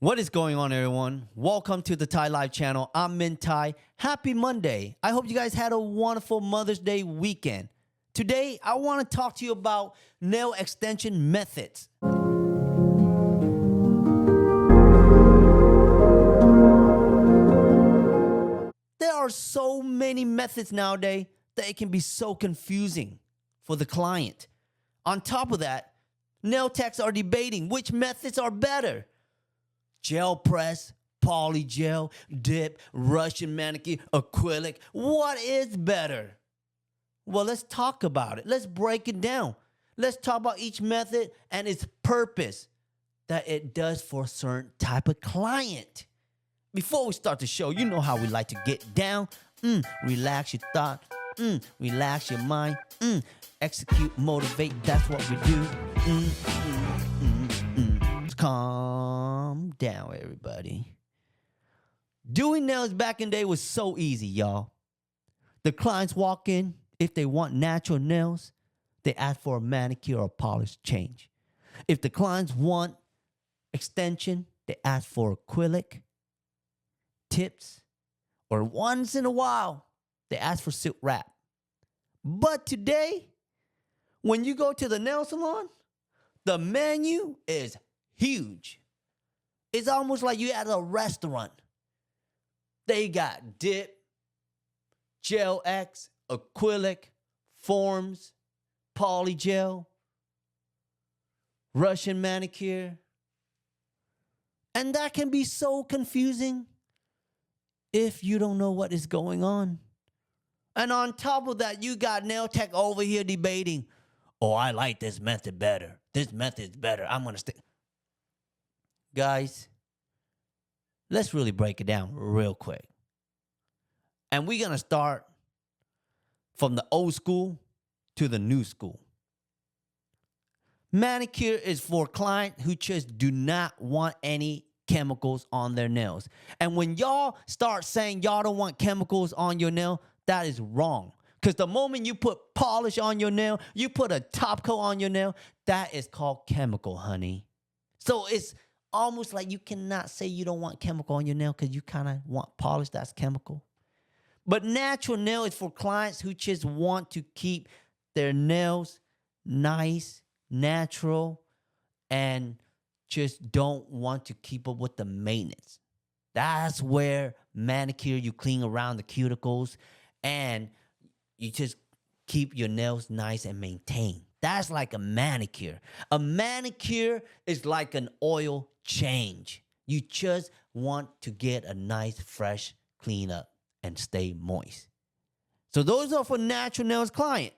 What is going on, everyone? Welcome to the Thai Live channel. I'm Min Thai. Happy Monday. I hope you guys had a wonderful Mother's Day weekend. Today, I want to talk to you about nail extension methods. There are so many methods nowadays that it can be so confusing for the client. On top of that, nail techs are debating which methods are better. Gel press, polygel, dip, Russian manicure, acrylic. What is better? Well, let's talk about it. Let's break it down. Let's talk about each method and its purpose that it does for a certain type of client. Before we start the show, you know how we like to get down. Relax your thought. Relax your mind. Execute, motivate. That's what we do. Calm down, everybody. Doing nails back in the day was so easy, y'all. The clients walk in. If they want natural nails, they ask for a manicure or polish change. If the clients want extension, they ask for acrylic, tips, or once in a while, they ask for silk wrap. But today, when you go to the nail salon, the menu is huge. It's almost like you're at a restaurant. They got dip, gel X, acrylic, forms, polygel, Russian manicure. And that can be so confusing if you don't know what is going on. And on top of that, you got nail tech over here debating, oh, I like this method better. This method is better. I'm going to stick. Guys, let's really break it down real quick. And we're going to start from the old school to the new school. Manicure is for clients who just do not want any chemicals on their nails. And when y'all start saying y'all don't want chemicals on your nail, that is wrong. Because the moment you put polish on your nail, you put a top coat on your nail, that is called chemical, honey. So it's almost like you cannot say you don't want chemical on your nail because you kind of want polish that's chemical. But natural nail is for clients who just want to keep their nails nice, natural, and just don't want to keep up with the maintenance. That's where manicure, you clean around the cuticles and you just keep your nails nice and maintained. That's like a manicure. A manicure is like an oil change. You just want to get a nice, fresh cleanup and stay moist. So those are for natural nails client.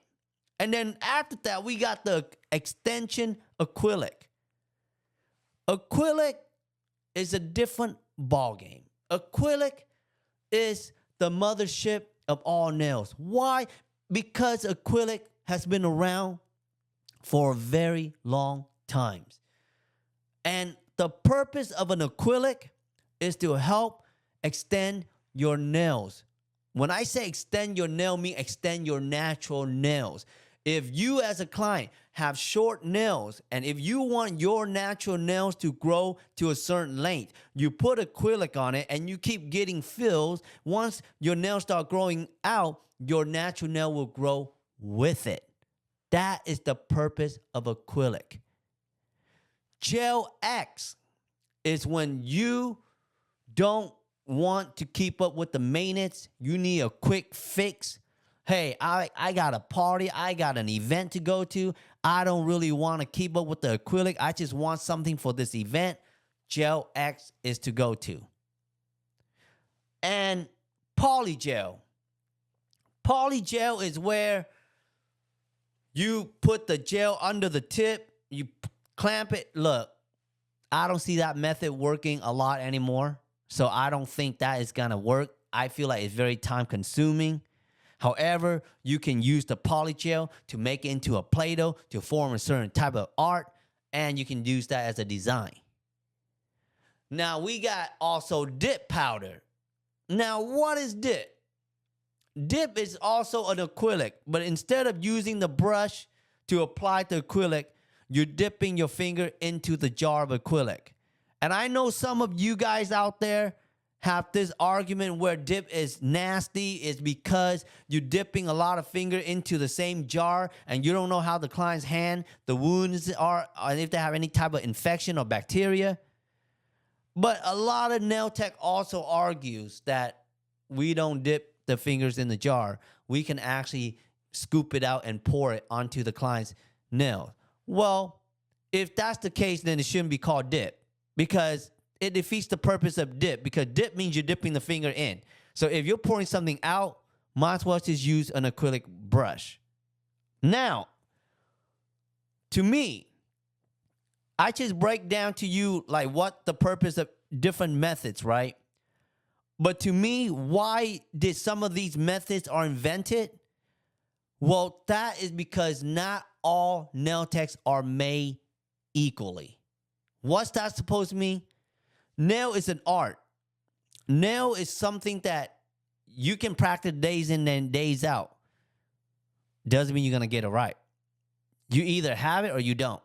And then after that, we got the extension acrylic. Acrylic is a different ballgame. Acrylic is the mothership of all nails. Why? Because acrylic has been around for a very long time. And the purpose of an acrylic is to help extend your nails. When I say extend your nail, I mean extend your natural nails. If you as a client have short nails and if you want your natural nails to grow to a certain length, you put acrylic on it and you keep getting fills. Once your nails start growing out, your natural nail will grow with it. That is the purpose of acrylic. Gel X is when you don't want to keep up with the maintenance. You need a quick fix. Hey, I got a party. I got an event to go to. I don't really want to keep up with the acrylic. I just want something for this event. Gel X is to go to. And polygel. Polygel is where you put the gel under the tip. You clamp it. Look, I don't see that method working a lot anymore. So I don't think that is going to work. I feel like it's very time consuming. However, you can use the polygel to make it into a Play-Doh to form a certain type of art, and you can use that as a design. Now, we got also dip powder. Now, what is dip? Dip is also an acrylic, but instead of using the brush to apply the acrylic, you're dipping your finger into the jar of acrylic. And I know some of you guys out there have this argument where dip is nasty is because you're dipping a lot of finger into the same jar and you don't know how the client's hand, the wounds are, and if they have any type of infection or bacteria. But a lot of nail tech also argues that we don't dip the fingers in the jar. We can actually scoop it out and pour it onto the client's nail. Well, if that's the case, then it shouldn't be called dip because it defeats the purpose of dip, because dip means you're dipping the finger in. So if you're pouring something out, might as well just use an acrylic brush. Now, to me, I just break down to you like what the purpose of different methods, right? But to me, why did some of these methods are invented? Well, that is because not all nail techs are made equally. What's that supposed to mean? Nail is an art. Nail is something that you can practice days in and days out. Doesn't mean you're going to get it right. You either have it or you don't.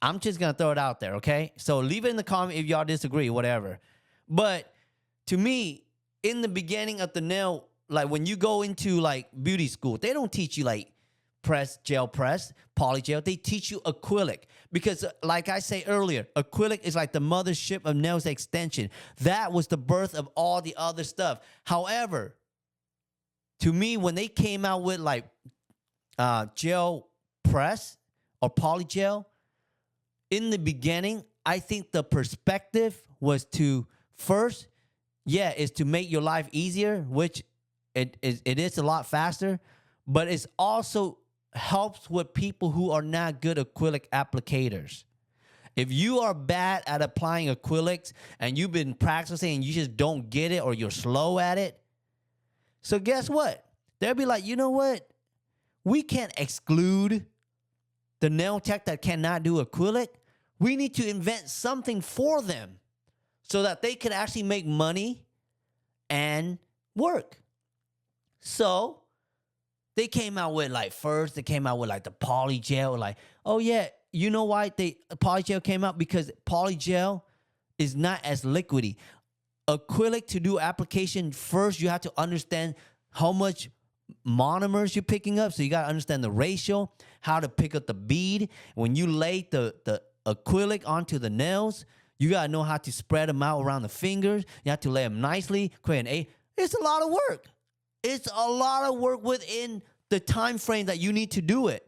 I'm just going to throw it out there, okay? So leave it in the comment if y'all disagree, whatever. But to me, in the beginning of the nail, like when you go into like beauty school, they don't teach you like gel press, poly gel. They teach you acrylic because like I say earlier, acrylic is like the mothership of nails extension. That was the birth of all the other stuff. However, to me, when they came out with like gel press or poly gel, in the beginning, I think the perspective was to first, is to make your life easier, which it is a lot faster, but it's also helps with people who are not good acrylic applicators. If you are bad at applying acrylics and you've been practicing and you just don't get it or you're slow at it, so guess what? They'll be like, you know what? We can't exclude the nail tech that cannot do acrylic. We need to invent something for them so that they can actually make money and work. So they came out with like they came out with like the poly gel. Like, oh yeah, you know why poly gel came out? Because poly gel is not as liquidy. Acrylic, to do application, first you have to understand how much monomers you're picking up. So you got to understand the ratio, how to pick up the bead. When you lay the acrylic onto the nails, you got to know how to spread them out around the fingers. You have to lay them nicely, create an A. It's a lot of work. It's a lot of work within the time frame that you need to do it.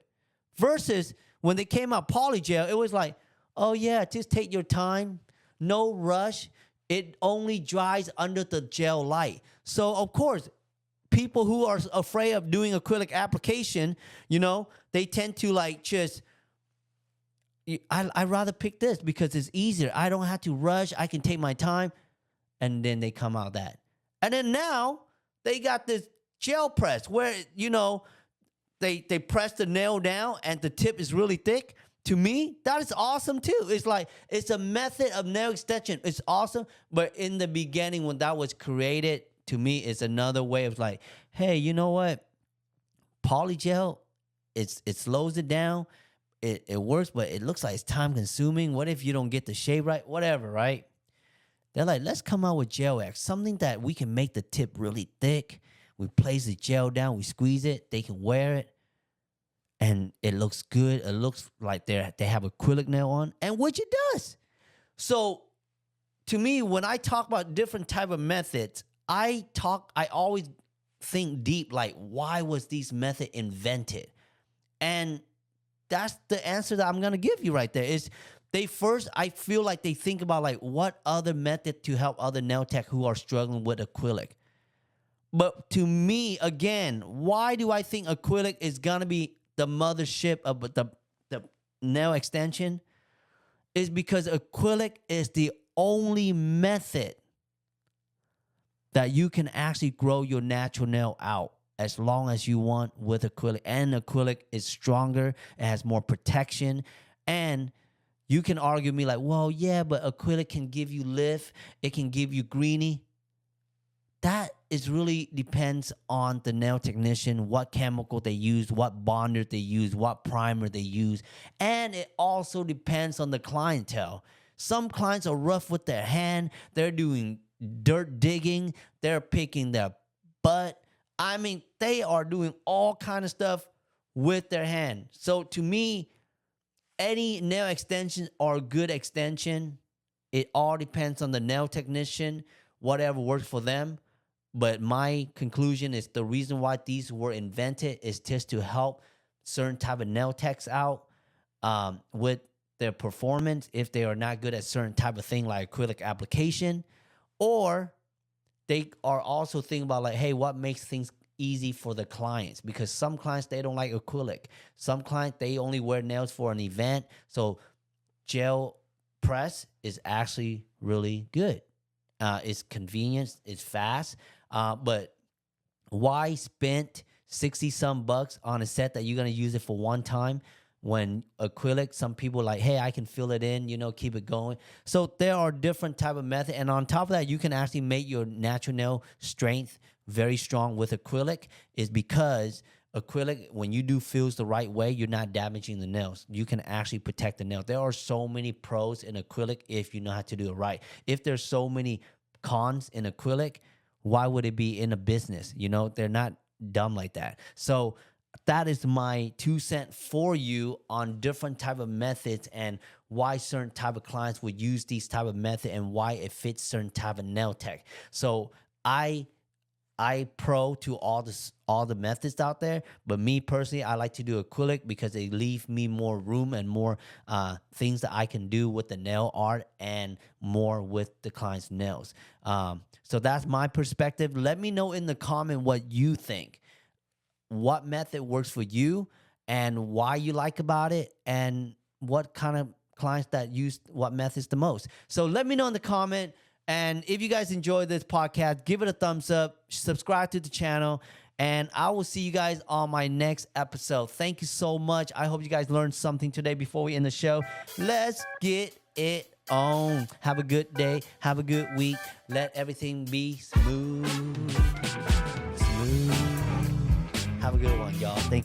Versus when they came out polygel, it was like, oh yeah, just take your time, no rush. It only dries under the gel light. So of course, people who are afraid of doing acrylic application, they tend to like just, I'd rather pick this because it's easier. I don't have to rush. I can take my time. And then they come out that. And then now they got this gel press where, they press the nail down and the tip is really thick. To me, that is awesome too. It's like, it's a method of nail extension. It's awesome. But in the beginning, when that was created, to me, it's another way of like, hey, you know what? Polygel, it slows it down. It works, but it looks like it's time consuming. What if you don't get the shape right? Whatever, right? They're like, let's come out with Gel X, something that we can make the tip really thick. We place the gel down, we squeeze it, they can wear it, and it looks good. It looks like they have acrylic nail on, and which it does. So to me, when I talk about different type of methods, I always think deep, like, why was this method invented? And that's the answer that I'm going to give you right there. Is I feel like they think about like what other method to help other nail tech who are struggling with acrylic. But to me, again, why do I think acrylic is going to be the mothership of the nail extension? Is because acrylic is the only method that you can actually grow your natural nail out as long as you want with acrylic. And acrylic is stronger, it has more protection, and you can argue me like, well, yeah, but acrylic can give you lift, it can give you greeny. That is really depends on the nail technician, what chemical they use, what bonder they use, what primer they use. And it also depends on the clientele. Some clients are rough with their hand. They're doing dirt digging. They're picking their butt. I mean, they are doing all kind of stuff with their hand. So to me, any nail extension or good extension, it all depends on the nail technician, whatever works for them. But my conclusion is the reason why these were invented is just to help certain type of nail techs out with their performance if they are not good at certain type of thing like acrylic application, or they are also thinking about like, hey, what makes things easy for the clients? Because some clients, they don't like acrylic. Some clients, they only wear nails for an event. So gel press is actually really good. It's convenient, it's fast, but why spend 60 some bucks on a set that you're gonna use it for one time when acrylic, some people are like, hey, I can fill it in, keep it going. So there are different type of methods, and on top of that, you can actually make your natural nail strength very strong with acrylic, is because acrylic, when you do fills the right way, you're not damaging the nails. You can actually protect the nail. There are so many pros in acrylic if you know how to do it right. If there's so many cons in acrylic, why would it be in a business? They're not dumb like that. So that is my 2 cents for you on different type of methods and why certain type of clients would use these type of method and why it fits certain type of nail tech. So I pro to all the methods out there, but me personally, I like to do acrylic because they leave me more room and more things that I can do with the nail art and more with the client's nails. So that's my perspective. Let me know in the comment what you think. What method works for you and why you like about it, and what kind of clients that use what methods the most. So let me know in the comment. And if you guys enjoyed this podcast, give it a thumbs up, subscribe to the channel, and I will see you guys on my next episode. Thank you so much. I hope you guys learned something today before we end the show. Let's get it on. Have a good day. Have a good week. Let everything be smooth. Have a good one, y'all. Thank you.